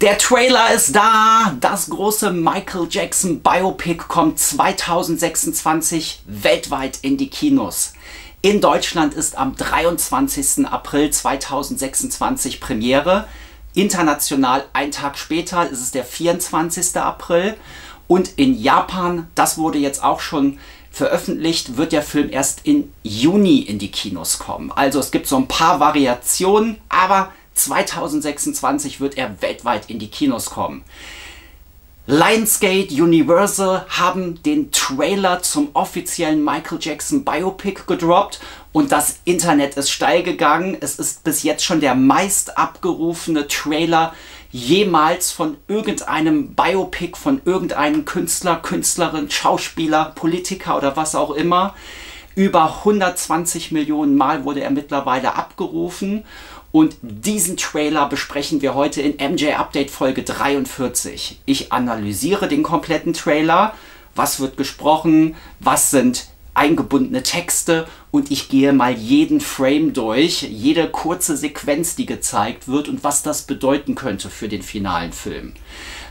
Der Trailer ist da! Das große Michael Jackson Biopic kommt 2026 weltweit in die Kinos. In Deutschland ist am 23. April 2026 Premiere. International einen Tag später ist es der 24. April. Und in Japan, das wurde jetzt auch schon veröffentlicht, wird der Film erst im Juni in die Kinos kommen. Also es gibt so ein paar Variationen, aber 2026 wird er weltweit in die Kinos kommen. Lionsgate Universal haben den Trailer zum offiziellen Michael Jackson Biopic gedroppt und das Internet ist steil gegangen. Es ist bis jetzt schon der meist abgerufene Trailer jemals von irgendeinem Biopic, von irgendeinem Künstler, Künstlerin, Schauspieler, Politiker oder was auch immer. Über 120 Millionen Mal wurde er mittlerweile abgerufen. Und diesen Trailer besprechen wir heute in MJ Update Folge 43. Ich analysiere den kompletten Trailer, was wird gesprochen, was sind eingebundene Texte und ich gehe mal jeden Frame durch, jede kurze Sequenz, die gezeigt wird und was das bedeuten könnte für den finalen Film.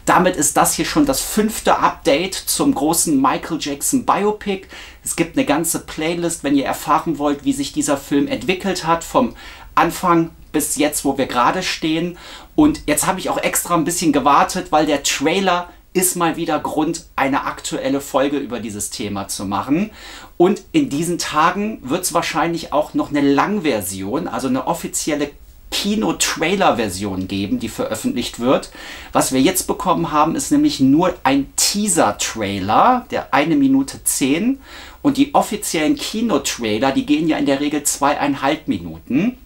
Damit ist das hier schon das 5. Update zum großen Michael Jackson Biopic. Es gibt eine ganze Playlist, wenn ihr erfahren wollt, wie sich dieser Film entwickelt hat, vom Anfang bis jetzt, wo wir gerade stehen. Und jetzt habe ich auch extra ein bisschen gewartet, weil der Trailer ist mal wieder Grund, eine aktuelle Folge über dieses Thema zu machen. Und in diesen Tagen wird es wahrscheinlich auch noch eine Langversion, also eine offizielle Kino-Trailer-Version geben, die veröffentlicht wird. Was wir jetzt bekommen haben, ist nämlich nur ein Teaser-Trailer, der 1 Minute 10. Und die offiziellen Kino-Trailer, die gehen ja in der Regel 2,5 Minuten.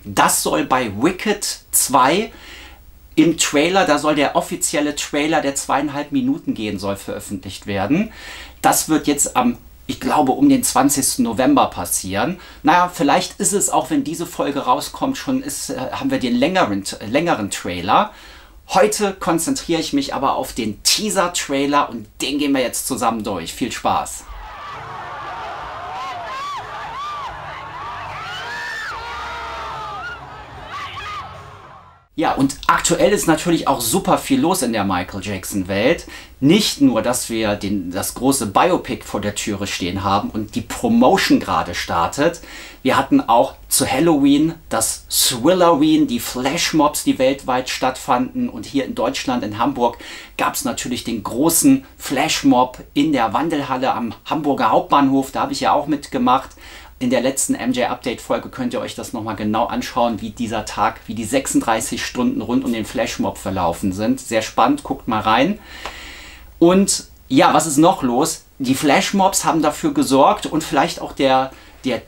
Das soll bei Wicked 2 im Trailer, da soll der offizielle Trailer, der 2,5 Minuten gehen soll, veröffentlicht werden. Das wird jetzt am, ich glaube, um den 20. November passieren. Naja, vielleicht ist es auch, wenn diese Folge rauskommt, schon haben wir den längeren Trailer. Heute konzentriere ich mich aber auf den Teaser-Trailer und den gehen wir jetzt zusammen durch. Viel Spaß! Ja, und aktuell ist natürlich auch super viel los in der Michael Jackson Welt. Nicht nur, dass wir das große Biopic vor der Türe stehen haben und die Promotion gerade startet. Wir hatten auch zu Halloween das Thrilloween, die Flashmobs, die weltweit stattfanden. Und hier in Deutschland, in Hamburg, gab es natürlich den großen Flashmob in der Wandelhalle am Hamburger Hauptbahnhof. Da habe ich ja auch mitgemacht. In der letzten MJ-Update-Folge könnt ihr euch das nochmal genau anschauen, wie dieser Tag, wie die 36 Stunden rund um den Flashmob verlaufen sind. Sehr spannend, guckt mal rein. Und ja, was ist noch los? Die Flashmobs haben dafür gesorgt und vielleicht auch der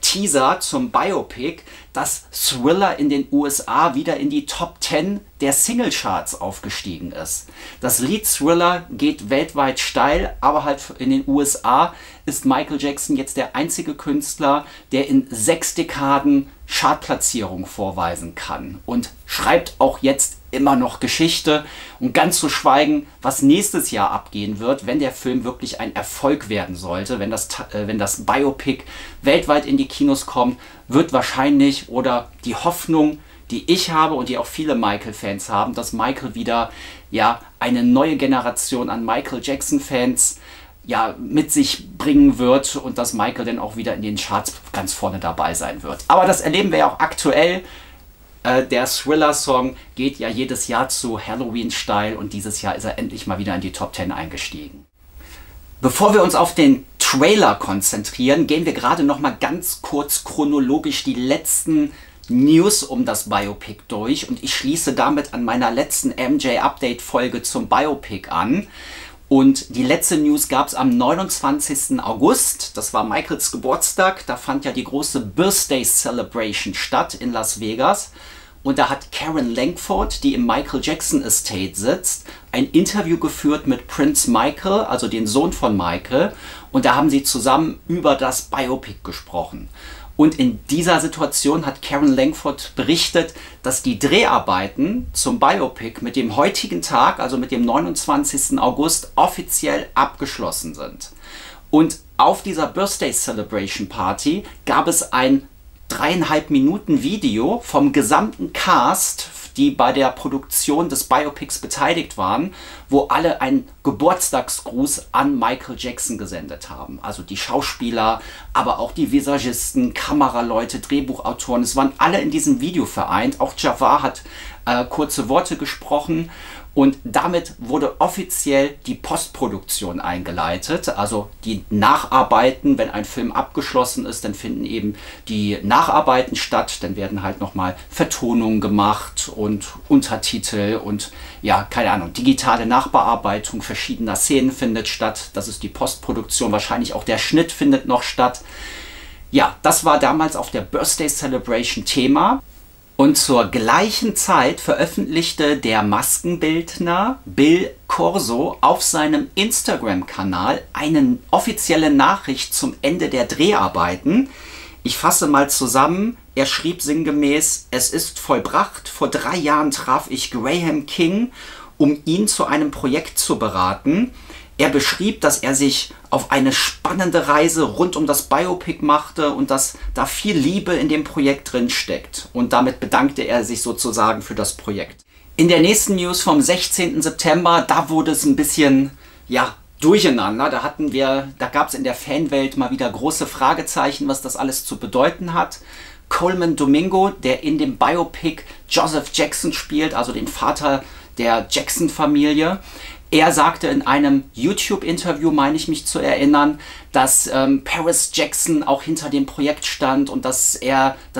Teaser zum Biopic, dass Thriller in den USA wieder in die Top 10 der Singlecharts aufgestiegen ist. Das Lied Thriller geht weltweit steil, aber halt in den USA ist Michael Jackson jetzt der einzige Künstler, der in 6 Dekaden Chartplatzierung vorweisen kann und schreibt auch jetzt immer noch Geschichte und ganz zu schweigen, was nächstes Jahr abgehen wird, wenn der Film wirklich ein Erfolg werden sollte, wenn das Biopic weltweit in die Kinos kommt, wird wahrscheinlich, oder die Hoffnung, die ich habe und die auch viele Michael-Fans haben, dass Michael wieder ja eine neue Generation an Michael Jackson-Fans ja mit sich bringen wird und dass Michael dann auch wieder in den Charts ganz vorne dabei sein wird. Aber das erleben wir ja auch aktuell. Der Thriller-Song geht ja jedes Jahr zu Halloween-Style und dieses Jahr ist er endlich mal wieder in die Top 10 eingestiegen. Bevor wir uns auf den Trailer konzentrieren, gehen wir gerade noch mal ganz kurz chronologisch die letzten News um das Biopic durch und ich schließe damit an meiner letzten MJ-Update-Folge zum Biopic an. Und die letzte News gab es am 29. August, das war Michaels Geburtstag, da fand ja die große Birthday Celebration statt in Las Vegas. Und da hat Karen Langford, die im Michael Jackson Estate sitzt, ein Interview geführt mit Prince Michael, also den Sohn von Michael. Und da haben sie zusammen über das Biopic gesprochen. Und in dieser Situation hat Karen Langford berichtet, dass die Dreharbeiten zum Biopic mit dem heutigen Tag, also mit dem 29. August, offiziell abgeschlossen sind. Und auf dieser Birthday Celebration Party gab es ein 3,5 Minuten Video vom gesamten Cast die bei der Produktion des Biopics beteiligt waren, wo alle einen Geburtstagsgruß an Michael Jackson gesendet haben. Also die Schauspieler, aber auch die Visagisten, Kameraleute, Drehbuchautoren, es waren alle in diesem Video vereint. Auch Jafar hat kurze Worte gesprochen. Und damit wurde offiziell die Postproduktion eingeleitet, also die Nacharbeiten. Wenn ein Film abgeschlossen ist, dann finden eben die Nacharbeiten statt, dann werden halt nochmal Vertonungen gemacht und Untertitel und ja, keine Ahnung, digitale Nachbearbeitung verschiedener Szenen findet statt. Das ist die Postproduktion, wahrscheinlich auch der Schnitt findet noch statt. Ja, das war damals auf der Birthday Celebration Thema. Und zur gleichen Zeit veröffentlichte der Maskenbildner Bill Corso auf seinem Instagram-Kanal eine offizielle Nachricht zum Ende der Dreharbeiten. Ich fasse mal zusammen, er schrieb sinngemäß: Es ist vollbracht, vor 3 Jahren traf ich Graham King, um ihn zu einem Projekt zu beraten. Er beschrieb, dass er sich auf eine spannende Reise rund um das Biopic machte und dass da viel Liebe in dem Projekt drin steckt. Und damit bedankte er sich sozusagen für das Projekt. In der nächsten News vom 16. September, da wurde es ein bisschen, ja, durcheinander. Da gab es in der Fanwelt mal wieder große Fragezeichen, was das alles zu bedeuten hat. Coleman Domingo, der in dem Biopic Joseph Jackson spielt, also den Vater der Jackson-Familie, er sagte in einem YouTube-Interview, meine ich mich zu erinnern, dass Paris Jackson auch hinter dem Projekt stand und dass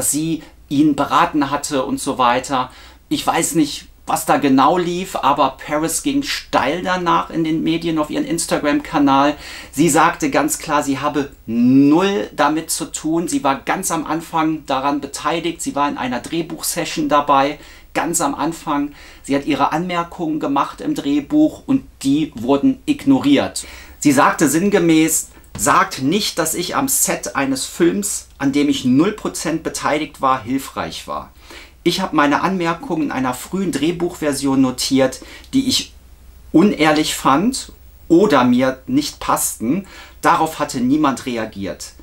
sie ihn beraten hatte und so weiter. Ich weiß nicht, was da genau lief, aber Paris ging steil danach in den Medien auf ihren Instagram-Kanal. Sie sagte ganz klar, sie habe null damit zu tun. Sie war ganz am Anfang daran beteiligt. Sie war in einer Drehbuchsession dabei. Ganz am Anfang. Sie hat ihre Anmerkungen gemacht im Drehbuch und die wurden ignoriert. Sie sagte sinngemäß: Sagt nicht, dass ich am Set eines Films, an dem ich 0% beteiligt war, hilfreich war. Ich habe meine Anmerkungen in einer frühen Drehbuchversion notiert, die ich unehrlich fand oder mir nicht passten. Darauf hatte niemand reagiert.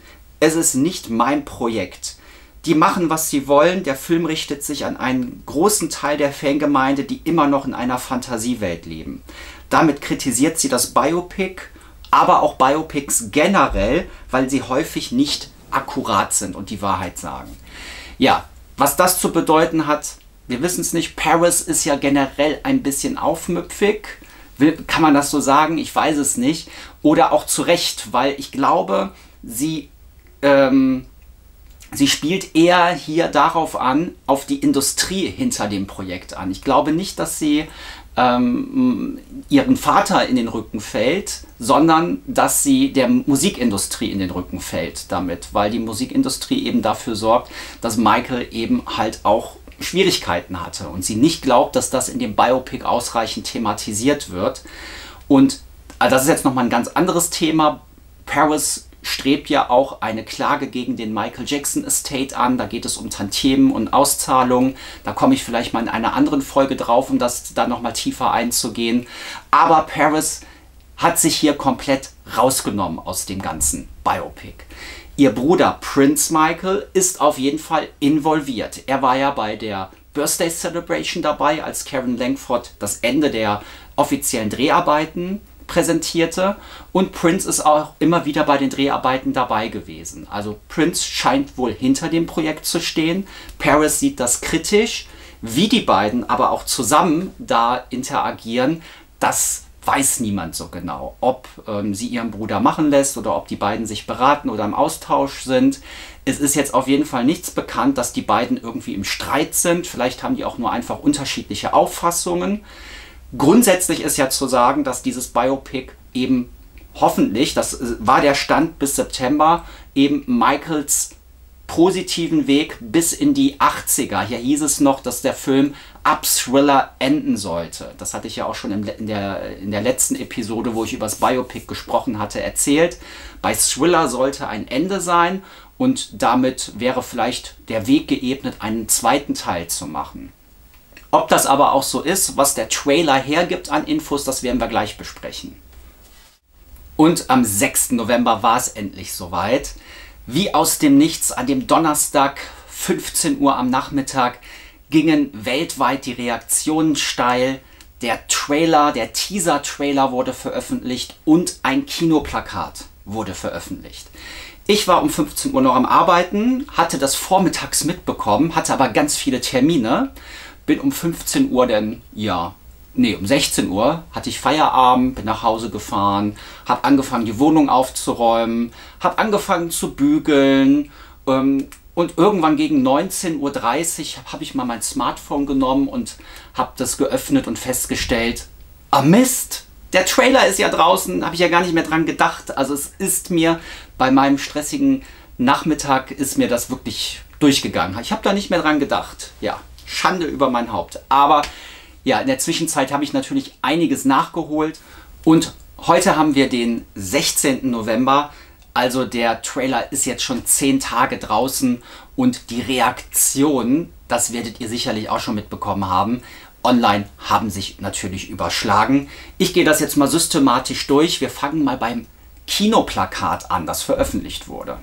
Es ist nicht mein Projekt. Die machen, was sie wollen. Der Film richtet sich an einen großen Teil der Fangemeinde, die immer noch in einer Fantasiewelt leben. Damit kritisiert sie das Biopic, aber auch Biopics generell, weil sie häufig nicht akkurat sind und die Wahrheit sagen. Ja, was das zu bedeuten hat, wir wissen es nicht. Paris ist ja generell ein bisschen aufmüpfig. Kann man das so sagen? Ich weiß es nicht. Oder auch zu Recht, weil ich glaube, sie spielt eher hier darauf an, auf die Industrie hinter dem Projekt an. Ich glaube nicht, dass sie ihren Vater in den Rücken fällt, sondern dass sie der Musikindustrie in den Rücken fällt damit, weil die Musikindustrie eben dafür sorgt, dass Michael eben halt auch Schwierigkeiten hatte und sie nicht glaubt, dass das in dem Biopic ausreichend thematisiert wird. Und das ist jetzt nochmal ein ganz anderes Thema. Paris strebt ja auch eine Klage gegen den Michael Jackson Estate an. Da geht es um Tantiemen und Auszahlungen. Da komme ich vielleicht mal in einer anderen Folge drauf, um das da nochmal tiefer einzugehen. Aber Paris hat sich hier komplett rausgenommen aus dem ganzen Biopic. Ihr Bruder Prince Michael ist auf jeden Fall involviert. Er war ja bei der Birthday Celebration dabei, als Karen Langford das Ende der offiziellen Dreharbeiten präsentierte, und Prince ist auch immer wieder bei den Dreharbeiten dabei gewesen. Also Prince scheint wohl hinter dem Projekt zu stehen. Paris sieht das kritisch. Wie die beiden aber auch zusammen da interagieren, das weiß niemand so genau. Ob sie ihren Bruder machen lässt oder ob die beiden sich beraten oder im Austausch sind. Es ist jetzt auf jeden Fall nichts bekannt, dass die beiden irgendwie im Streit sind. Vielleicht haben die auch nur einfach unterschiedliche Auffassungen. Grundsätzlich ist ja zu sagen, dass dieses Biopic eben hoffentlich, das war der Stand bis September, eben Michaels positiven Weg bis in die 80er. Hier hieß es noch, dass der Film ab Thriller enden sollte. Das hatte ich ja auch schon in der letzten Episode, wo ich über das Biopic gesprochen hatte, erzählt. Bei Thriller sollte ein Ende sein und damit wäre vielleicht der Weg geebnet, einen zweiten Teil zu machen. Ob das aber auch so ist, was der Trailer hergibt an Infos, das werden wir gleich besprechen. Und am 6. November war es endlich soweit. Wie aus dem Nichts an dem Donnerstag, 15 Uhr am Nachmittag, gingen weltweit die Reaktionen steil. Der Trailer, der Teaser-Trailer wurde veröffentlicht und ein Kinoplakat wurde veröffentlicht. Ich war um 15 Uhr noch am Arbeiten, hatte das vormittags mitbekommen, hatte aber ganz viele Termine. Bin um 15 Uhr dann, um 16 Uhr hatte ich Feierabend, bin nach Hause gefahren, habe angefangen, die Wohnung aufzuräumen, habe angefangen zu bügeln und irgendwann gegen 19:30 Uhr habe ich mal mein Smartphone genommen und habe das geöffnet und festgestellt, ah Mist! Der Trailer ist ja draußen, habe ich ja gar nicht mehr dran gedacht. Also es ist mir bei meinem stressigen Nachmittag ist mir das wirklich durchgegangen. Ich habe da nicht mehr dran gedacht. Ja, Schande über mein Haupt. Aber ja, in der Zwischenzeit habe ich natürlich einiges nachgeholt. Und heute haben wir den 16. November. Also der Trailer ist jetzt schon 10 Tage draußen. Und die Reaktionen, das werdet ihr sicherlich auch schon mitbekommen haben, online haben sich natürlich überschlagen. Ich gehe das jetzt mal systematisch durch. Wir fangen mal beim Kinoplakat an, das veröffentlicht wurde.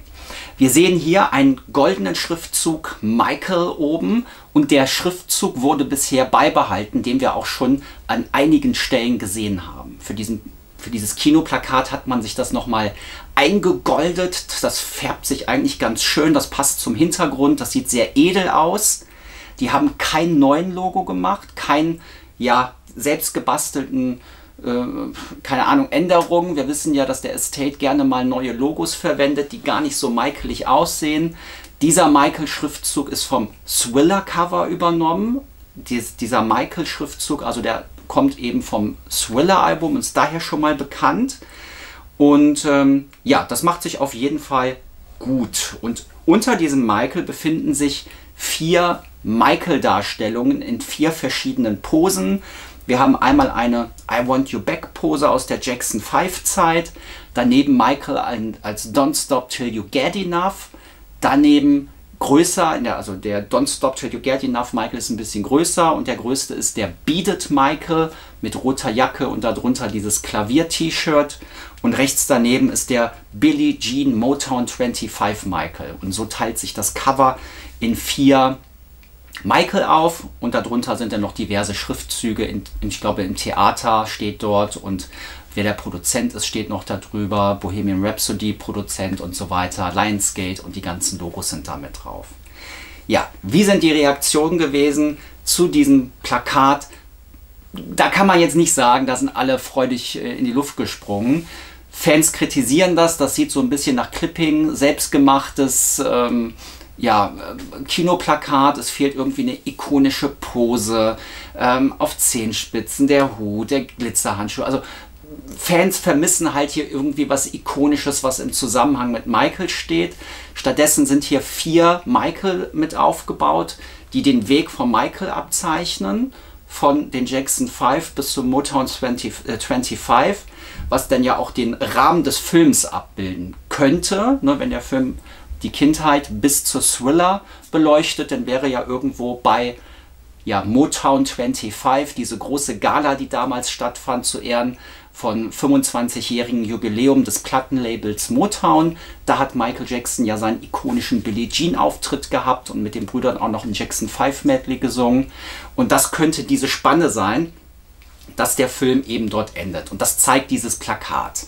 Wir sehen hier einen goldenen Schriftzug Michael oben und der Schriftzug wurde bisher beibehalten, den wir auch schon an einigen Stellen gesehen haben. Für dieses Kinoplakat hat man sich das nochmal eingegoldet. Das färbt sich eigentlich ganz schön, das passt zum Hintergrund, das sieht sehr edel aus. Die haben kein neuen Logo gemacht, kein selbst gebastelten, keine Ahnung, Änderungen. Wir wissen ja, dass der Estate gerne mal neue Logos verwendet, die gar nicht so Michaelig aussehen. Dieser Michael-Schriftzug ist vom Thriller-Cover übernommen. Dieser Michael-Schriftzug, also der kommt eben vom Thriller-Album, ist daher schon mal bekannt. Und das macht sich auf jeden Fall gut. Und unter diesem Michael befinden sich 4 Michael-Darstellungen in 4 verschiedenen Posen. Wir haben einmal eine I Want You Back Pose aus der Jackson 5 Zeit, daneben Michael als Don't Stop Till You Get Enough, daneben größer, also der Don't Stop Till You Get Enough Michael ist ein bisschen größer und der größte ist der Beat It Michael mit roter Jacke und darunter dieses Klavier-T-Shirt und rechts daneben ist der Billie Jean Motown 25 Michael und so teilt sich das Cover in 4 Michael auf und darunter sind dann noch diverse Schriftzüge, ich glaube im Theater steht dort und wer der Produzent ist, steht noch darüber, Bohemian Rhapsody Produzent und so weiter, Lionsgate und die ganzen Logos sind damit drauf. Ja, wie sind die Reaktionen gewesen zu diesem Plakat? Da kann man jetzt nicht sagen, da sind alle freudig in die Luft gesprungen. Fans kritisieren das sieht so ein bisschen nach Clipping, selbstgemachtes Kinoplakat, es fehlt irgendwie eine ikonische Pose, auf Zehenspitzen, der Hut, der Glitzerhandschuh. Also Fans vermissen halt hier irgendwie was Ikonisches, was im Zusammenhang mit Michael steht. Stattdessen sind hier 4 Michael mit aufgebaut, die den Weg von Michael abzeichnen, von den Jackson 5 bis zum Motown 25, was dann ja auch den Rahmen des Films abbilden könnte, ne, wenn der Film die Kindheit bis zur Thriller beleuchtet, dann wäre ja irgendwo bei Motown 25, diese große Gala, die damals stattfand, zu Ehren von 25-jährigen Jubiläum des Plattenlabels Motown. Da hat Michael Jackson ja seinen ikonischen Billie Jean Auftritt gehabt und mit den Brüdern auch noch ein Jackson 5 Medley gesungen. Und das könnte diese Spanne sein, dass der Film eben dort endet. Und das zeigt dieses Plakat.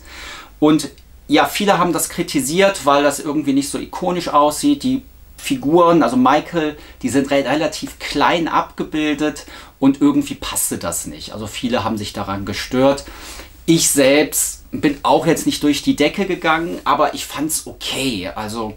Und ja, viele haben das kritisiert, weil das irgendwie nicht so ikonisch aussieht. Die Figuren, also Michael, die sind relativ klein abgebildet und irgendwie passte das nicht. Also viele haben sich daran gestört. Ich selbst bin auch jetzt nicht durch die Decke gegangen, aber ich fand es okay. Also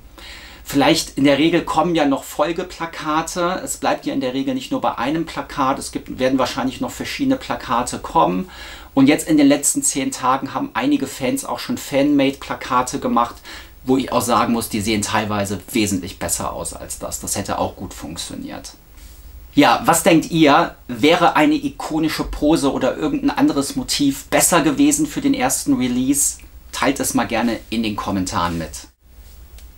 vielleicht in der Regel kommen ja noch Folgeplakate. Es bleibt ja in der Regel nicht nur bei einem Plakat. Werden wahrscheinlich noch verschiedene Plakate kommen. Und jetzt in den letzten 10 Tagen haben einige Fans auch schon Fan-Made-Plakate gemacht, wo ich auch sagen muss, die sehen teilweise wesentlich besser aus als das. Das hätte auch gut funktioniert. Ja, was denkt ihr? Wäre eine ikonische Pose oder irgendein anderes Motiv besser gewesen für den ersten Release? Teilt es mal gerne in den Kommentaren mit.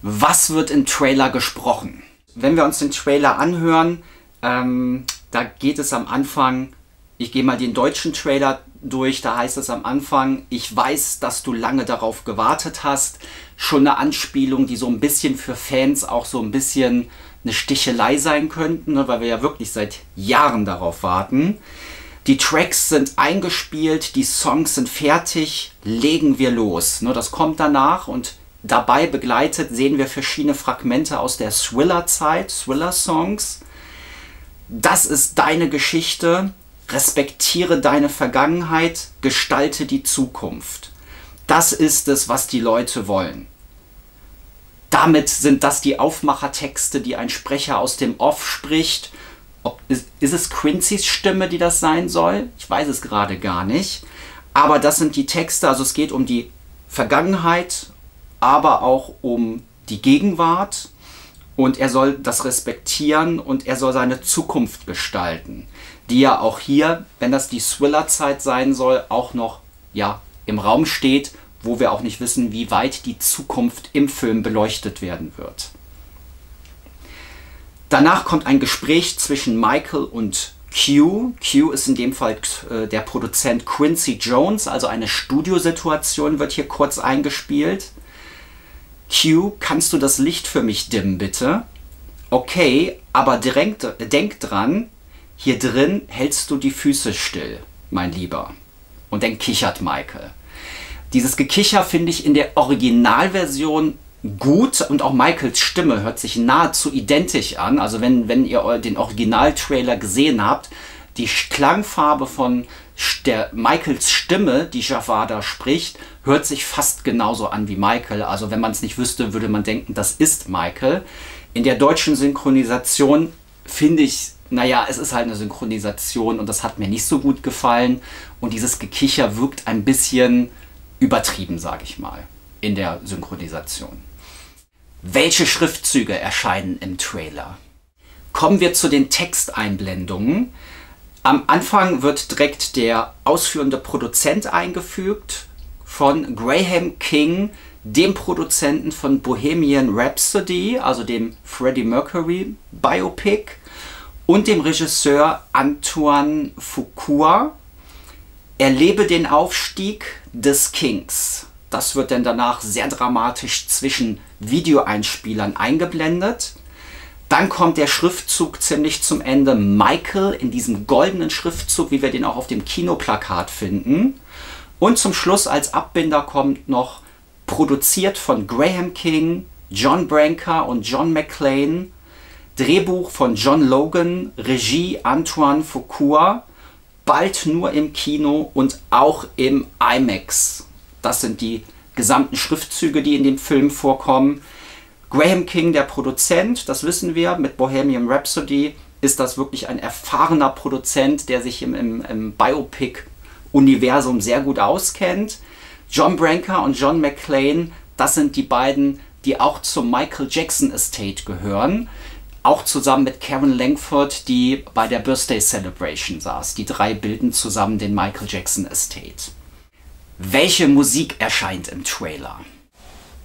Was wird im Trailer gesprochen? Wenn wir uns den Trailer anhören, da geht es am Anfang, ich gehe mal den deutschen Trailer durch, da heißt es am Anfang, ich weiß, dass du lange darauf gewartet hast. Schon eine Anspielung, die so ein bisschen für Fans auch so ein bisschen eine Stichelei sein könnten, ne, weil wir ja wirklich seit Jahren darauf warten. Die Tracks sind eingespielt, die Songs sind fertig, legen wir los. Ne, das kommt danach und dabei begleitet sehen wir verschiedene Fragmente aus der Thriller-Zeit, Thriller-Songs. Das ist deine Geschichte, respektiere deine Vergangenheit, gestalte die Zukunft. Das ist es, was die Leute wollen. Damit sind das die Aufmachertexte, die ein Sprecher aus dem Off spricht. Ist es Quincy's Stimme, die das sein soll? Ich weiß es gerade gar nicht. Aber das sind die Texte, also es geht um die Vergangenheit, aber auch um die Gegenwart. Und er soll das respektieren und er soll seine Zukunft gestalten, die ja auch hier, wenn das die Thriller-Zeit sein soll, auch noch ja, im Raum steht, wo wir auch nicht wissen, wie weit die Zukunft im Film beleuchtet werden wird. Danach kommt ein Gespräch zwischen Michael und Q. Q ist in dem Fall der Produzent Quincy Jones, also eine Studiosituation wird hier kurz eingespielt. Q, kannst du das Licht für mich dimmen, bitte? Okay, aber denk dran, hier drin hältst du die Füße still, mein Lieber. Und dann kichert Michael. Dieses Gekicher finde ich in der Originalversion gut und auch Michaels Stimme hört sich nahezu identisch an. Also wenn ihr den Originaltrailer gesehen habt, die Klangfarbe von Michaels Stimme, die Jafar da spricht, hört sich fast genauso an wie Michael. Also wenn man es nicht wüsste, würde man denken, das ist Michael. In der deutschen Synchronisation finde ich, naja, es ist halt eine Synchronisation und das hat mir nicht so gut gefallen. Und dieses Gekicher wirkt ein bisschen übertrieben, sage ich mal, in der Synchronisation. Welche Schriftzüge erscheinen im Trailer? Kommen wir zu den Texteinblendungen. Am Anfang wird direkt der ausführende Produzent eingefügt von Graham King, dem Produzenten von Bohemian Rhapsody, also dem Freddie Mercury Biopic, und dem Regisseur Antoine Fuqua. Erlebe den Aufstieg des Kings. Das wird dann danach sehr dramatisch zwischen Videoeinspielern eingeblendet. Dann kommt der Schriftzug ziemlich zum Ende. Michael in diesem goldenen Schriftzug, wie wir den auch auf dem Kinoplakat finden. Und zum Schluss als Abbinder kommt noch, produziert von Graham King, John Branca und John McClane, Drehbuch von John Logan, Regie Antoine Fuqua, bald nur im Kino und auch im IMAX. Das sind die gesamten Schriftzüge, die in dem Film vorkommen. Graham King, der Produzent, das wissen wir, mit Bohemian Rhapsody ist das wirklich ein erfahrener Produzent, der sich im Biopic-Universum sehr gut auskennt. John Branca und John McClane, das sind die beiden, die auch zum Michael Jackson Estate gehören. Auch zusammen mit Karen Langford, die bei der Birthday Celebration saß. Die drei bilden zusammen den Michael Jackson Estate. Welche Musik erscheint im Trailer?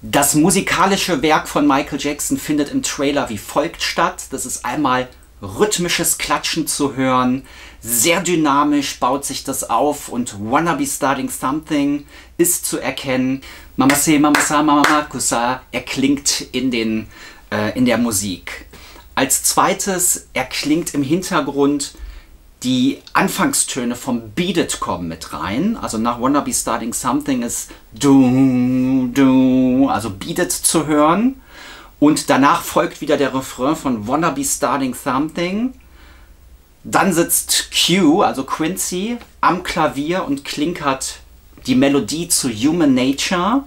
Das musikalische Werk von Michael Jackson findet im Trailer wie folgt statt. Das ist einmal rhythmisches Klatschen zu hören. Sehr dynamisch baut sich das auf und Wanna Be Starting Something ist zu erkennen. Mama se, mama sa, mama makusa erklingt in der Musik. Als zweites erklingt im Hintergrund die Anfangstöne vom Beat It kommen mit rein. Also nach Wanna Be Starting Something ist du, du, also Beat It zu hören. Und danach folgt wieder der Refrain von Wanna Be Starting Something. Dann sitzt Q, also Quincy, am Klavier und klinkert die Melodie zu Human Nature.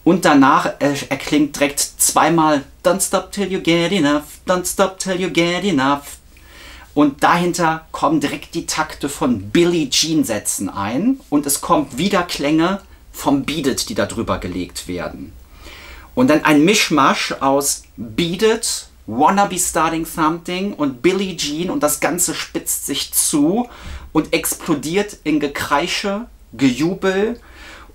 Und danach erklingt direkt zweimal Don't stop till you get enough, don't stop till you get enough. Und dahinter kommen direkt die Takte von Billie Jean Sätzen ein. Und es kommt wieder Klänge vom Beat It, die da drüber gelegt werden. Und dann ein Mischmasch aus Beat It, Wanna Be Starting Something und Billie Jean. Und das Ganze spitzt sich zu und explodiert in Gekreische, Gejubel.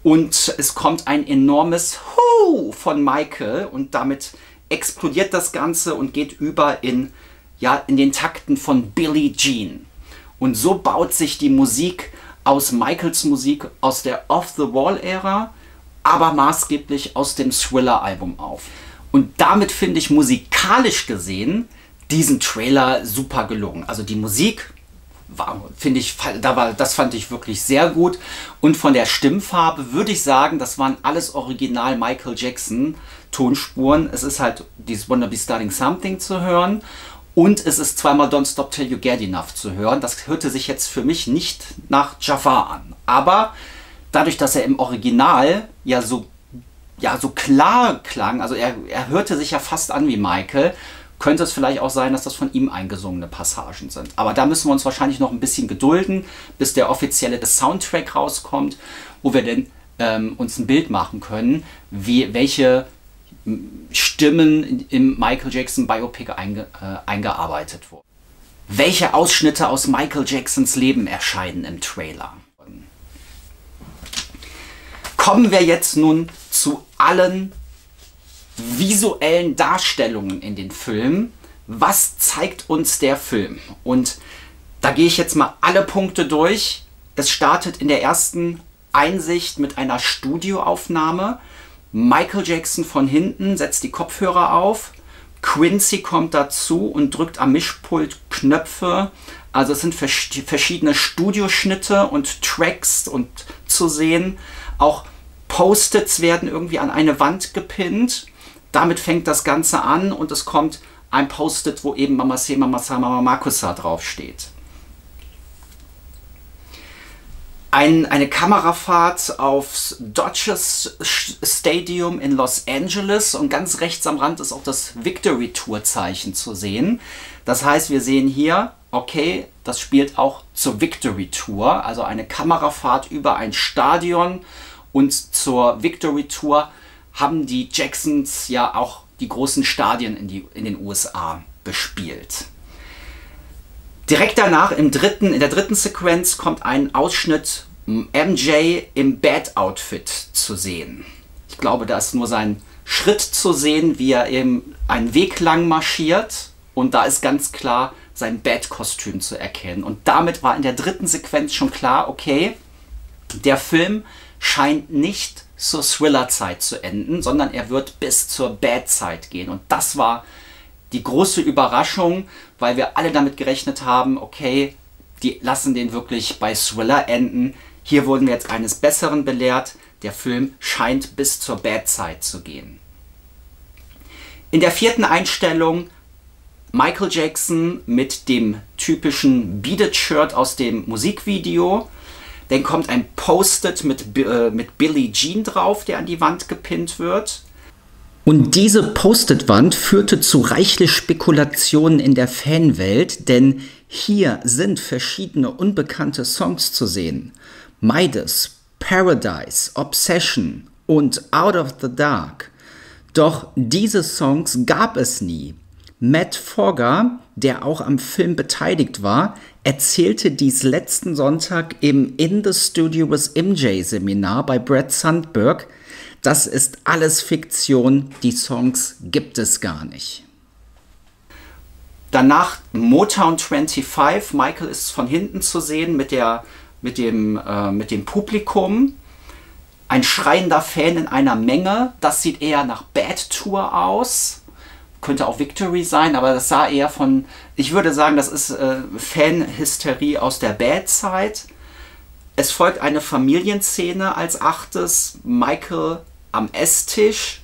Und es kommt ein enormes Hu von Michael. Und damit explodiert das Ganze und geht über in den Takten von Billie Jean. Und so baut sich die Musik aus Michaels Musik aus der Off-the-Wall-Ära, aber maßgeblich aus dem Thriller-Album auf. Und damit finde ich musikalisch gesehen diesen Trailer super gelungen. Also die Musik finde ich, das fand ich wirklich sehr gut. Und von der Stimmfarbe würde ich sagen, das waren alles original Michael Jackson Tonspuren. Es ist halt dieses Wanna Be Starting Something zu hören und es ist zweimal Don't Stop Till You Get Enough zu hören. Das hörte sich jetzt für mich nicht nach Jafar an. Aber dadurch, dass er im Original ja so klar klang, also er hörte sich ja fast an wie Michael, könnte es vielleicht auch sein, dass das von ihm eingesungene Passagen sind. Aber da müssen wir uns wahrscheinlich noch ein bisschen gedulden, bis der offizielle Soundtrack rauskommt, wo wir dann uns ein Bild machen können, welche Stimmen im Michael Jackson Biopic eingearbeitet wurden. Welche Ausschnitte aus Michael Jacksons Leben erscheinen im Trailer? Kommen wir jetzt nun zu allen visuellen Darstellungen in den Film. Was zeigt uns der Film? Und da gehe ich jetzt mal alle Punkte durch. Es startet in der ersten Einsicht mit einer Studioaufnahme. Michael Jackson von hinten setzt die Kopfhörer auf. Quincy kommt dazu und drückt am Mischpult Knöpfe. Also es sind verschiedene Studioschnitte und Tracks und zu sehen. Auch Post-its werden irgendwie an eine Wand gepinnt. Damit fängt das Ganze an und es kommt ein Post-it, wo eben Mama Se, Mama Sa, Mama Makusa draufsteht. Eine Kamerafahrt aufs Dodgers Stadium in Los Angeles und ganz rechts am Rand ist auch das Victory Tour Zeichen zu sehen. Das heißt, wir sehen hier, okay, das spielt auch zur Victory Tour, also eine Kamerafahrt über ein Stadion. Und zur Victory Tour haben die Jacksons ja auch die großen Stadien in den USA bespielt. Direkt danach in der dritten Sequenz kommt ein Ausschnitt MJ im Bad-Outfit zu sehen. Ich glaube, da ist nur sein Schritt zu sehen, wie er eben einen Weg lang marschiert. Und da ist ganz klar sein Bad-Kostüm zu erkennen. Und damit war in der dritten Sequenz schon klar, okay, der Film scheint nicht zur Thriller-Zeit zu enden, sondern er wird bis zur Bad-Zeit gehen. Und das war die große Überraschung, weil wir alle damit gerechnet haben, okay, die lassen den wirklich bei Thriller enden. Hier wurden wir jetzt eines Besseren belehrt. Der Film scheint bis zur Bad-Zeit zu gehen. In der vierten Einstellung Michael Jackson mit dem typischen Beat It-Shirt aus dem Musikvideo. Dann kommt ein Post-it mit Billie Jean drauf, der an die Wand gepinnt wird. Und diese Post-it-Wand führte zu reichlich Spekulationen in der Fanwelt, denn hier sind verschiedene unbekannte Songs zu sehen. Midas, Paradise, Obsession und Out of the Dark. Doch diese Songs gab es nie. Matt Fogger, der auch am Film beteiligt war, erzählte dies letzten Sonntag im In the Studio with MJ Seminar bei Brad Sandberg. Das ist alles Fiktion, die Songs gibt es gar nicht. Danach Motown 25, Michael ist von hinten zu sehen mit dem Publikum. Ein schreiender Fan in einer Menge, das sieht eher nach Bad Tour aus. Könnte auch Victory sein, aber das sah eher von, ich würde sagen, das ist Fanhysterie aus der Bad-Zeit. Es folgt eine Familienszene als achtes, Michael am Esstisch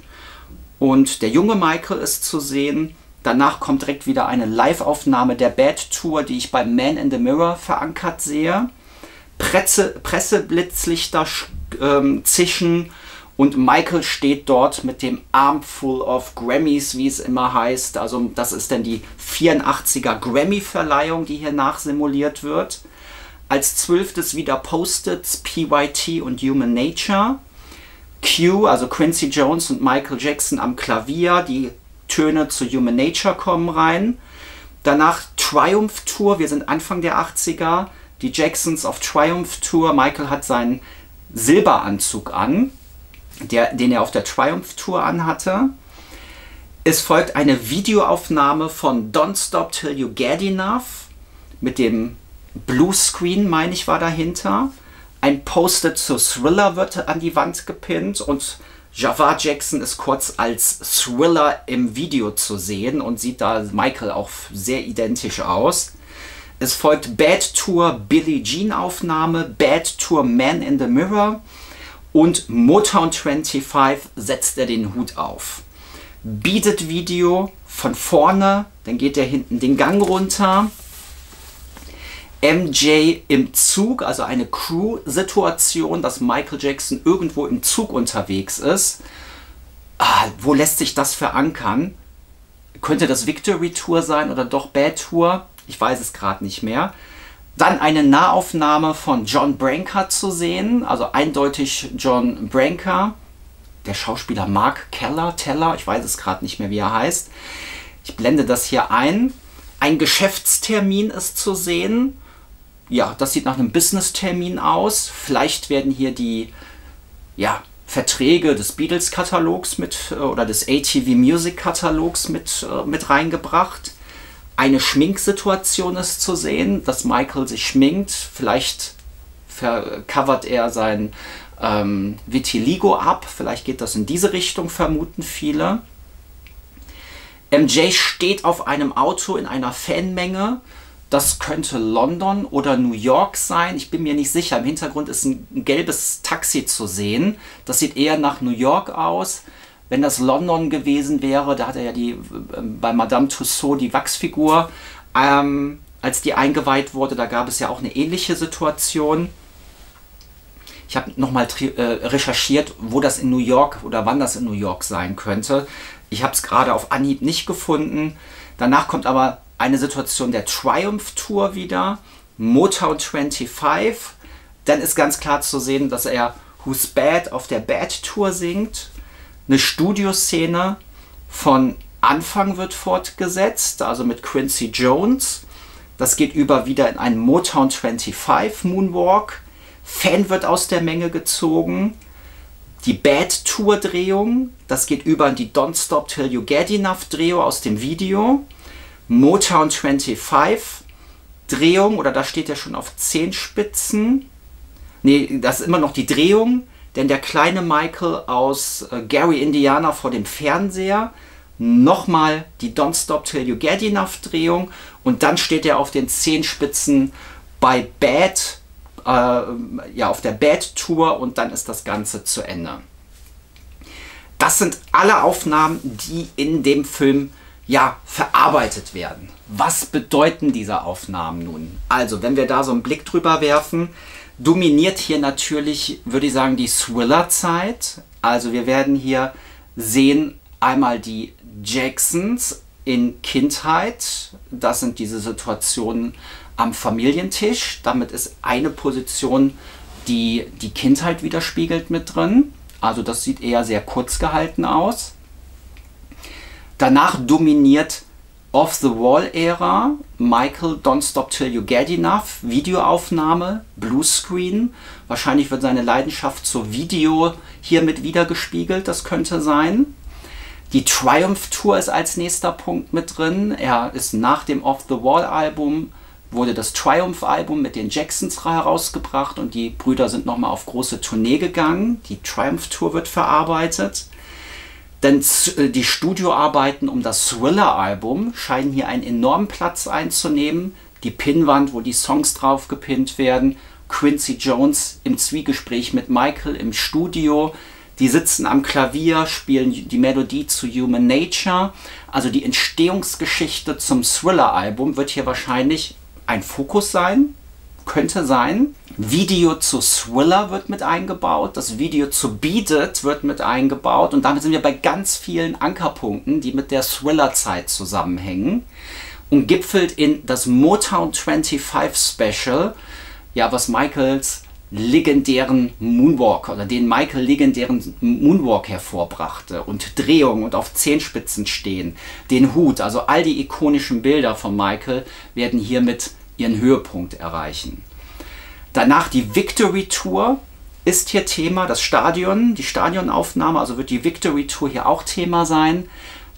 und der junge Michael ist zu sehen. Danach kommt direkt wieder eine Live-Aufnahme der Bad-Tour, die ich bei Man in the Mirror verankert sehe. Presseblitzlichter zischen. Und Michael steht dort mit dem Armful of Grammys, wie es immer heißt. Also das ist dann die 84er Grammy-Verleihung, die hier nachsimuliert wird. Als 12. wieder Post-its, PYT und Human Nature. Q, also Quincy Jones und Michael Jackson am Klavier. Die Töne zu Human Nature kommen rein. Danach Triumph Tour, wir sind Anfang der 80er. Die Jacksons auf Triumph Tour. Michael hat seinen Silberanzug an, den er auf der Triumph Tour anhatte. Es folgt eine Videoaufnahme von Don't Stop Till You Get Enough mit dem Bluescreen, meine ich, war dahinter. Ein Post-it zu Thriller wird an die Wand gepinnt und Java Jackson ist kurz als Thriller im Video zu sehen und sieht da Michael auch sehr identisch aus. Es folgt Bad Tour Billie Jean Aufnahme, Bad Tour Man in the Mirror und Motown 25 setzt er den Hut auf. Beat It Video von vorne, dann geht er hinten den Gang runter. MJ im Zug, also eine Crew-Situation, dass Michael Jackson irgendwo im Zug unterwegs ist. Wo lässt sich das verankern? Könnte das Victory Tour sein oder doch Bad Tour? Ich weiß es gerade nicht mehr. Dann eine Nahaufnahme von John Branca zu sehen, also eindeutig John Branca. Der Schauspieler Mark Teller, ich weiß es gerade nicht mehr, wie er heißt. Ich blende das hier ein. Ein Geschäftstermin ist zu sehen. Ja, das sieht nach einem Business-Termin aus. Vielleicht werden hier die Verträge des Beatles-Katalogs oder des ATV Music-Katalogs mit reingebracht. Eine Schminksituation ist zu sehen, dass Michael sich schminkt. Vielleicht covert er sein Vitiligo ab. Vielleicht geht das in diese Richtung, vermuten viele. MJ steht auf einem Auto in einer Fanmenge. Das könnte London oder New York sein. Ich bin mir nicht sicher. Im Hintergrund ist ein gelbes Taxi zu sehen. Das sieht eher nach New York aus. Wenn das London gewesen wäre, da hat er ja bei Madame Tussauds die Wachsfigur, als die eingeweiht wurde, da gab es ja auch eine ähnliche Situation. Ich habe nochmal recherchiert, wo das in New York oder wann das in New York sein könnte. Ich habe es gerade auf Anhieb nicht gefunden. Danach kommt aber eine Situation der Triumph Tour wieder, Motown 25. Dann ist ganz klar zu sehen, dass er Who's Bad auf der Bad Tour singt. Eine Studioszene von Anfang wird fortgesetzt, also mit Quincy Jones. Das geht über wieder in einen Motown 25 Moonwalk. Fan wird aus der Menge gezogen. Die Bad Tour Drehung, das geht über in die Don't Stop Till You Get Enough Drehung aus dem Video. Motown 25 Drehung, oder da steht ja schon auf Zehenspitzen. Ne, das ist immer noch die Drehung, denn der kleine Michael aus Gary, Indiana vor dem Fernseher. Nochmal die Don't Stop Till You Get Enough Drehung und dann steht er auf den Zehenspitzen bei Bad, auf der Bad Tour und dann ist das Ganze zu Ende. Das sind alle Aufnahmen, die in dem Film verarbeitet werden. Was bedeuten diese Aufnahmen nun? Also, wenn wir da so einen Blick drüber werfen, dominiert hier natürlich, würde ich sagen, die Thriller-Zeit. Also wir werden hier sehen, einmal die Jacksons in Kindheit. Das sind diese Situationen am Familientisch. Damit ist eine Position, die die Kindheit widerspiegelt, mit drin. Also das sieht eher sehr kurz gehalten aus. Danach dominiert Off-the-Wall-Ära, Michael, Don't Stop Till You Get Enough, Videoaufnahme, Bluescreen. Wahrscheinlich wird seine Leidenschaft zur Video hiermit wiedergespiegelt, das könnte sein. Die Triumph Tour ist als nächster Punkt mit drin. Er ist nach dem Off-the-Wall-Album, wurde das Triumph-Album mit den Jacksons herausgebracht und die Brüder sind nochmal auf große Tournee gegangen. Die Triumph Tour wird verarbeitet. Denn die Studioarbeiten um das Thriller-Album scheinen hier einen enormen Platz einzunehmen. Die Pinnwand, wo die Songs drauf gepinnt werden. Quincy Jones im Zwiegespräch mit Michael im Studio. Die sitzen am Klavier, spielen die Melodie zu Human Nature. Also die Entstehungsgeschichte zum Thriller-Album wird hier wahrscheinlich ein Fokus sein. Könnte sein. Video zu Thriller wird mit eingebaut, das Video zu Beat It wird mit eingebaut und damit sind wir bei ganz vielen Ankerpunkten, die mit der Thriller-Zeit zusammenhängen und gipfelt in das Motown 25 Special, was Michaels legendären Moonwalk oder den Michael legendären Moonwalk hervorbrachte und Drehung und auf Zehenspitzen stehen, den Hut, also all die ikonischen Bilder von Michael werden hiermit ihren Höhepunkt erreichen. Danach die Victory Tour ist hier Thema, das Stadion, die Stadionaufnahme, also wird die Victory Tour hier auch Thema sein.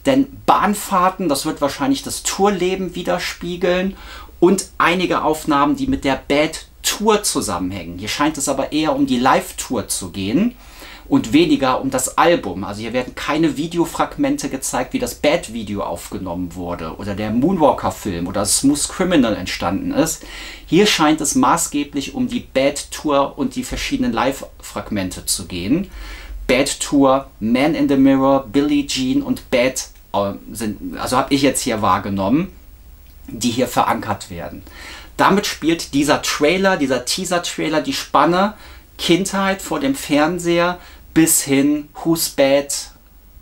Denn Bahnfahrten, das wird wahrscheinlich das Tourleben widerspiegeln und einige Aufnahmen, die mit der Bad Tour zusammenhängen. Hier scheint es aber eher um die Live-Tour zu gehen. und weniger um das Album. Also hier werden keine Videofragmente gezeigt, wie das Bad-Video aufgenommen wurde oder der Moonwalker-Film oder Smooth Criminal entstanden ist. Hier scheint es maßgeblich um die Bad-Tour und die verschiedenen Live-Fragmente zu gehen. Bad-Tour, Man in the Mirror, Billie Jean und Bad sind, also habe ich jetzt hier wahrgenommen, die hier verankert werden. Damit spielt dieser Trailer, dieser Teaser-Trailer die Spanne Kindheit vor dem Fernseher bis hin Who's Bad,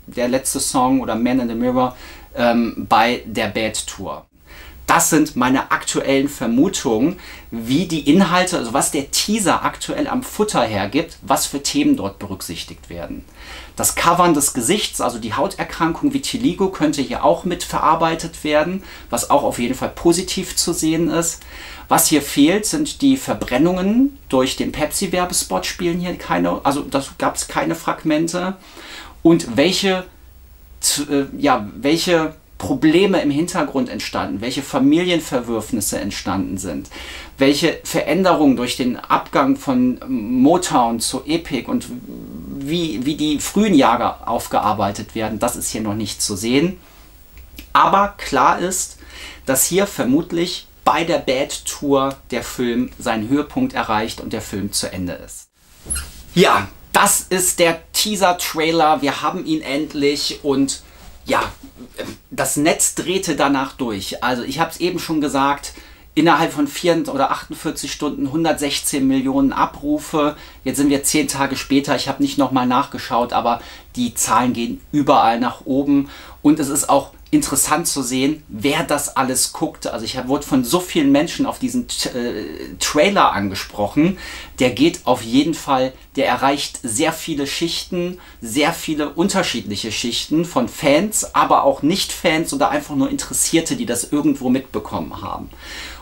der letzte Song, oder Man in the Mirror bei der Bad Tour. Das sind meine aktuellen Vermutungen, wie die Inhalte, also was der Teaser aktuell am Futter hergibt, was für Themen dort berücksichtigt werden. Das Covern des Gesichts, also die Hauterkrankung Vitiligo, könnte hier auch mit verarbeitet werden, was auch auf jeden Fall positiv zu sehen ist. Was hier fehlt, sind die Verbrennungen. Durch den Pepsi-Werbespot spielen hier keine, also das gab es keine Fragmente. Und welche Probleme im Hintergrund entstanden, welche Familienverwürfnisse entstanden sind, welche Veränderungen durch den Abgang von Motown zu Epic und wie die frühen Jahre aufgearbeitet werden, das ist hier noch nicht zu sehen. Aber klar ist, dass hier vermutlich bei der Bad Tour der Film seinen Höhepunkt erreicht und der Film zu Ende ist. Ja, das ist der Teaser-Trailer. Wir haben ihn endlich und ja, das Netz drehte danach durch. Also ich habe es eben schon gesagt, innerhalb von 4 oder 48 Stunden 116 Millionen Abrufe. Jetzt sind wir 10 Tage später. Ich habe nicht nochmal nachgeschaut, aber die Zahlen gehen überall nach oben. Und es ist auch interessant zu sehen, wer das alles guckt. Also ich wurde von so vielen Menschen auf diesen Trailer angesprochen. Der geht auf jeden Fall, der erreicht sehr viele Schichten, sehr viele unterschiedliche Schichten von Fans, aber auch Nicht-Fans oder einfach nur Interessierte, die das irgendwo mitbekommen haben.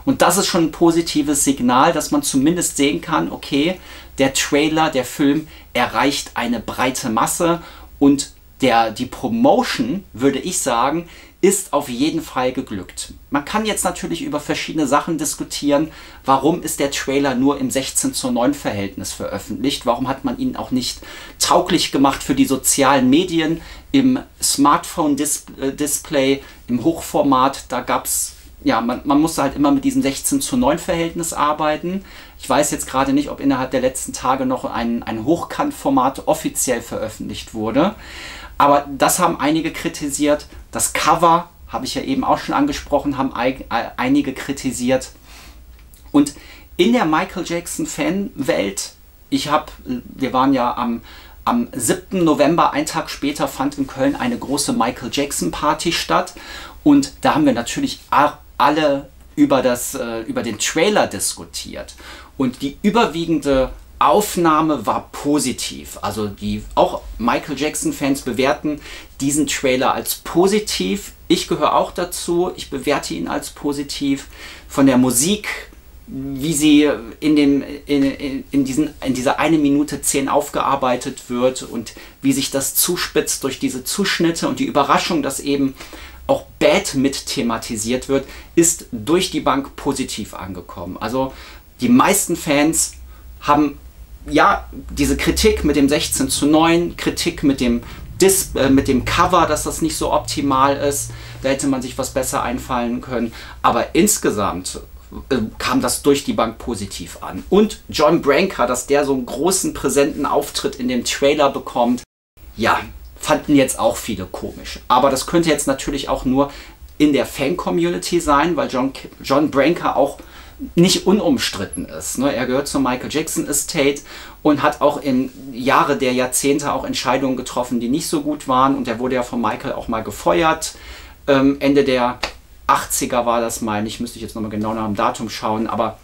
Und das ist schon ein positives Signal, dass man zumindest sehen kann, okay, der Trailer, der Film erreicht eine breite Masse und die Promotion, würde ich sagen, ist auf jeden Fall geglückt. Man kann jetzt natürlich über verschiedene Sachen diskutieren. Warum ist der Trailer nur im 16:9 Verhältnis veröffentlicht? Warum hat man ihn auch nicht tauglich gemacht für die sozialen Medien, im Smartphone-Display, im Hochformat? Da gab es, ja, man musste halt immer mit diesem 16:9 Verhältnis arbeiten. Ich weiß jetzt gerade nicht, ob innerhalb der letzten Tage noch ein Hochkantformat offiziell veröffentlicht wurde. Aber das haben einige kritisiert. Das Cover, habe ich ja eben auch schon angesprochen, haben einige kritisiert. Und in der Michael Jackson Fanwelt, wir waren ja am 7. November, einen Tag später, fand in Köln eine große Michael Jackson Party statt. Und da haben wir natürlich alle über den Trailer diskutiert. Und die überwiegende Aufnahme war positiv. Also auch Michael Jackson Fans bewerten diesen Trailer als positiv. Ich gehöre auch dazu. Ich bewerte ihn als positiv. Von der Musik, wie sie in dieser 1 Minute 10 aufgearbeitet wird und wie sich das zuspitzt durch diese Zuschnitte und die Überraschung, dass eben auch Bad mit thematisiert wird, ist durch die Bank positiv angekommen. Also die meisten Fans haben ja diese Kritik mit dem 16:9, Kritik mit dem Cover, dass das nicht so optimal ist, da hätte man sich was besser einfallen können, aber insgesamt kam das durch die Bank positiv an. Und John Branca, dass der so einen großen, präsenten Auftritt in dem Trailer bekommt, ja, fanden jetzt auch viele komisch. Aber das könnte jetzt natürlich auch nur in der Fan-Community sein, weil John Branca auch nicht unumstritten ist. Ne? Er gehört zur Michael Jackson Estate und hat auch im der Jahrzehnte auch Entscheidungen getroffen, die nicht so gut waren. Und er wurde ja von Michael auch mal gefeuert. Ende der 80er war das, meine ich, müsste ich jetzt nochmal genau nach dem Datum schauen, aber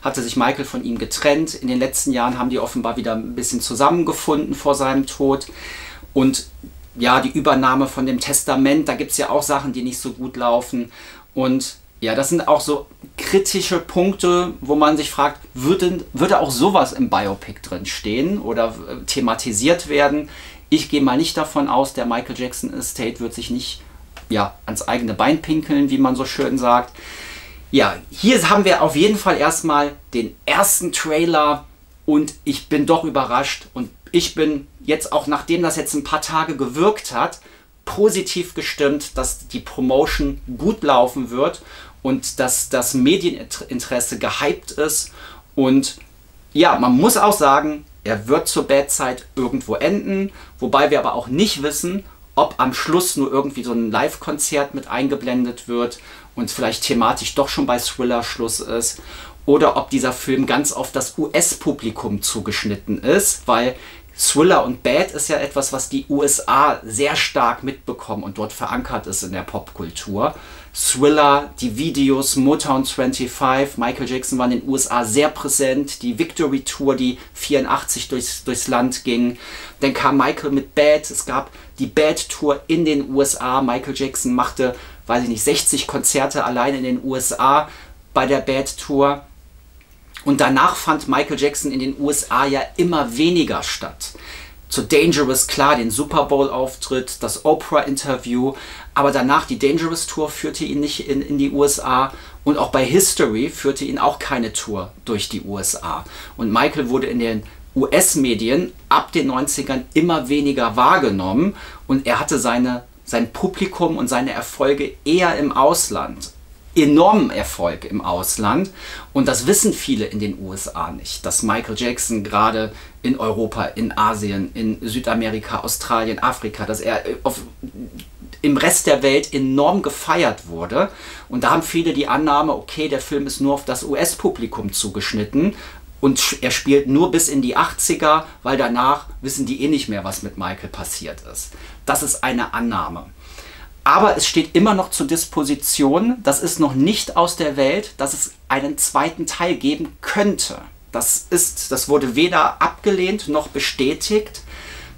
hatte sich Michael von ihm getrennt. In den letzten Jahren haben die offenbar wieder ein bisschen zusammengefunden vor seinem Tod. Und ja, die Übernahme von dem Testament, da gibt es ja auch Sachen, die nicht so gut laufen. Und ja, das sind auch so kritische Punkte, wo man sich fragt, würde auch sowas im Biopic drin stehen oder thematisiert werden? Ich gehe mal nicht davon aus, der Michael Jackson Estate wird sich nicht ans eigene Bein pinkeln, wie man so schön sagt. Ja, hier haben wir auf jeden Fall erstmal den ersten Trailer Und ich bin doch überrascht und ich bin jetzt auch, nachdem das jetzt ein paar Tage gewirkt hat, positiv gestimmt, dass die Promotion gut laufen wird und dass das Medieninteresse gehypt ist. Und ja, man muss auch sagen, er wird zur Bad-Zeit irgendwo enden, wobei wir aber auch nicht wissen, ob am Schluss nur irgendwie so ein Live-Konzert mit eingeblendet wird und vielleicht thematisch doch schon bei Thriller Schluss ist, oder ob dieser Film ganz auf das US-Publikum zugeschnitten ist, weil Thriller und Bad ist ja etwas, was die USA sehr stark mitbekommen und dort verankert ist in der Popkultur. Thriller, die Videos, Motown 25, Michael Jackson war in den USA sehr präsent, die Victory Tour, die 84 durchs Land ging. Dann kam Michael mit Bad, es gab die Bad Tour in den USA. Michael Jackson machte, weiß ich nicht, 60 Konzerte allein in den USA bei der Bad Tour. Und danach fand Michael Jackson in den USA ja immer weniger statt. Zu Dangerous, klar, den Super Bowl-Auftritt, das Oprah-Interview, aber danach die Dangerous Tour führte ihn nicht in die USA und auch bei History führte ihn auch keine Tour durch die USA. Und Michael wurde in den US-Medien ab den 90ern immer weniger wahrgenommen und er hatte sein Publikum und seine Erfolge eher im Ausland. Enormen Erfolg im Ausland und das wissen viele in den USA nicht, dass Michael Jackson gerade in Europa, in Asien, in Südamerika, Australien, Afrika, dass er im Rest der Welt enorm gefeiert wurde und da haben viele die Annahme, okay, der Film ist nur auf das US-Publikum zugeschnitten und er spielt nur bis in die 80er, weil danach wissen die eh nicht mehr, was mit Michael passiert ist. Das ist eine Annahme. Aber es steht immer noch zur Disposition, das ist noch nicht aus der Welt, dass es einen zweiten Teil geben könnte. Das wurde weder abgelehnt noch bestätigt.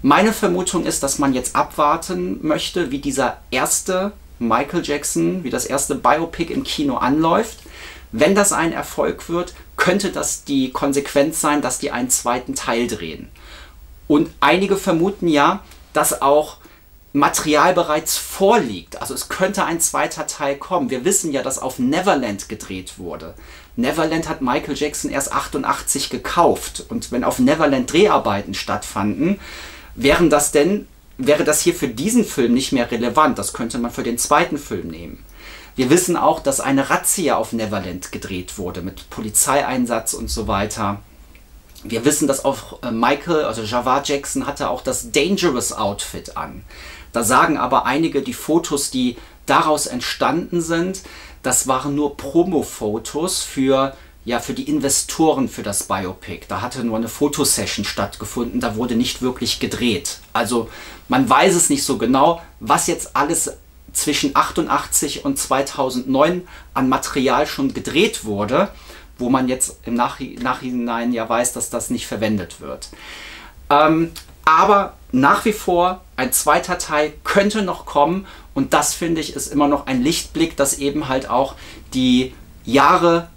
Meine Vermutung ist, dass man jetzt abwarten möchte, wie dieser erste Michael Jackson, wie das erste Biopic im Kino anläuft. Wenn das ein Erfolg wird, könnte das die Konsequenz sein, dass die einen zweiten Teil drehen. Und einige vermuten ja, dass auch Material bereits vorliegt. Also es könnte ein zweiter Teil kommen. Wir wissen ja, dass auf Neverland gedreht wurde. Neverland hat Michael Jackson erst 88 gekauft. Und wenn auf Neverland Dreharbeiten stattfanden, wäre das hier für diesen Film nicht mehr relevant. Das könnte man für den zweiten Film nehmen. Wir wissen auch, dass eine Razzia auf Neverland gedreht wurde mit Polizeieinsatz und so weiter. Wir wissen, dass auch Michael, also Javad Jackson, hatte auch das Dangerous Outfit an. Da sagen aber einige, die Fotos, die daraus entstanden sind, das waren nur Promo-Fotos für die Investoren für das Biopic. Da hatte nur eine Fotosession stattgefunden, da wurde nicht wirklich gedreht. Also man weiß es nicht so genau, was jetzt alles zwischen 88 und 2009 an Material schon gedreht wurde, wo man jetzt im Nachhinein ja weiß, dass das nicht verwendet wird. Aber nach wie vor, ein zweiter Teil könnte noch kommen und das, finde ich, ist immer noch ein Lichtblick, dass eben halt auch die Jahre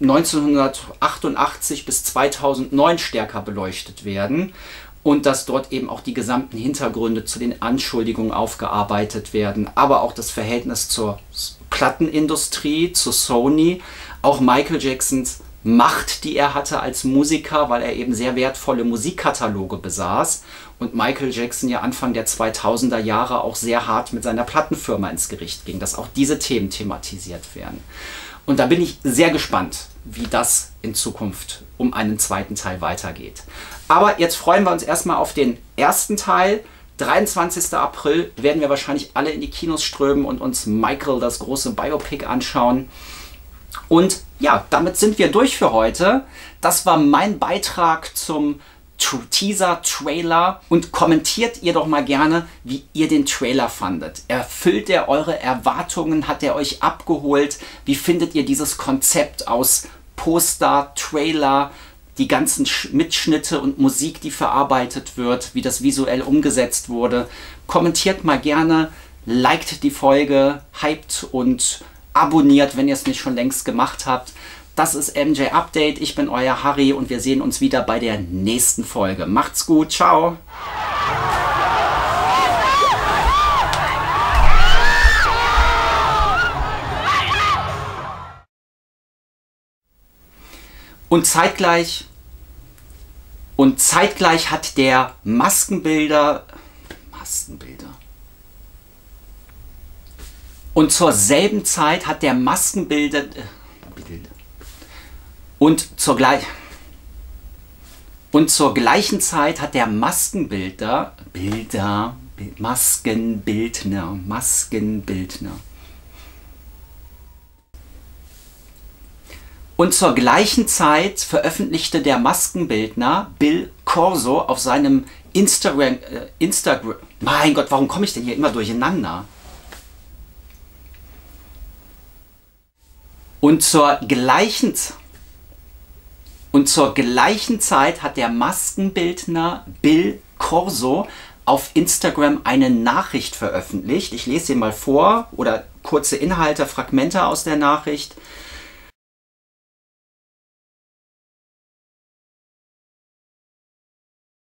1988 bis 2009 stärker beleuchtet werden und dass dort eben auch die gesamten Hintergründe zu den Anschuldigungen aufgearbeitet werden, aber auch das Verhältnis zur Plattenindustrie, zu Sony, auch Michael Jacksons Macht, die er hatte als Musiker, weil er eben sehr wertvolle Musikkataloge besaß und Michael Jackson ja Anfang der 2000er Jahre auch sehr hart mit seiner Plattenfirma ins Gericht ging, dass auch diese Themen thematisiert werden. Und da bin ich sehr gespannt, wie das in Zukunft um einen zweiten Teil weitergeht. Aber jetzt freuen wir uns erstmal auf den ersten Teil. 23. April werden wir wahrscheinlich alle in die Kinos strömen und uns Michael, das große Biopic, anschauen. Und ja, damit sind wir durch für heute. Das war mein Beitrag zum Teaser-Trailer. Und kommentiert ihr doch mal gerne, wie ihr den Trailer fandet. Erfüllt er eure Erwartungen? Hat er euch abgeholt? Wie findet ihr dieses Konzept aus Poster, Trailer, die ganzen Mitschnitte und Musik, die verarbeitet wird, wie das visuell umgesetzt wurde? Kommentiert mal gerne, liked die Folge, hypt und abonniert, wenn ihr es nicht schon längst gemacht habt. Das ist MJ Update, ich bin euer Harry und wir sehen uns wieder bei der nächsten Folge. Macht's gut, ciao! Und zeitgleich hat der Maskenbilder. Und zur selben Zeit hat der Maskenbilder. Und zur gleichen Zeit hat der Maskenbildner. Und zur gleichen Zeit veröffentlichte der Maskenbildner Bill Corso auf seinem Instagram. Mein Gott, warum komme ich denn hier immer durcheinander? Und zur gleichen Zeit hat der Maskenbildner Bill Corso auf Instagram eine Nachricht veröffentlicht. Ich lese sie mal vor oder kurze Inhalte, Fragmente aus der Nachricht.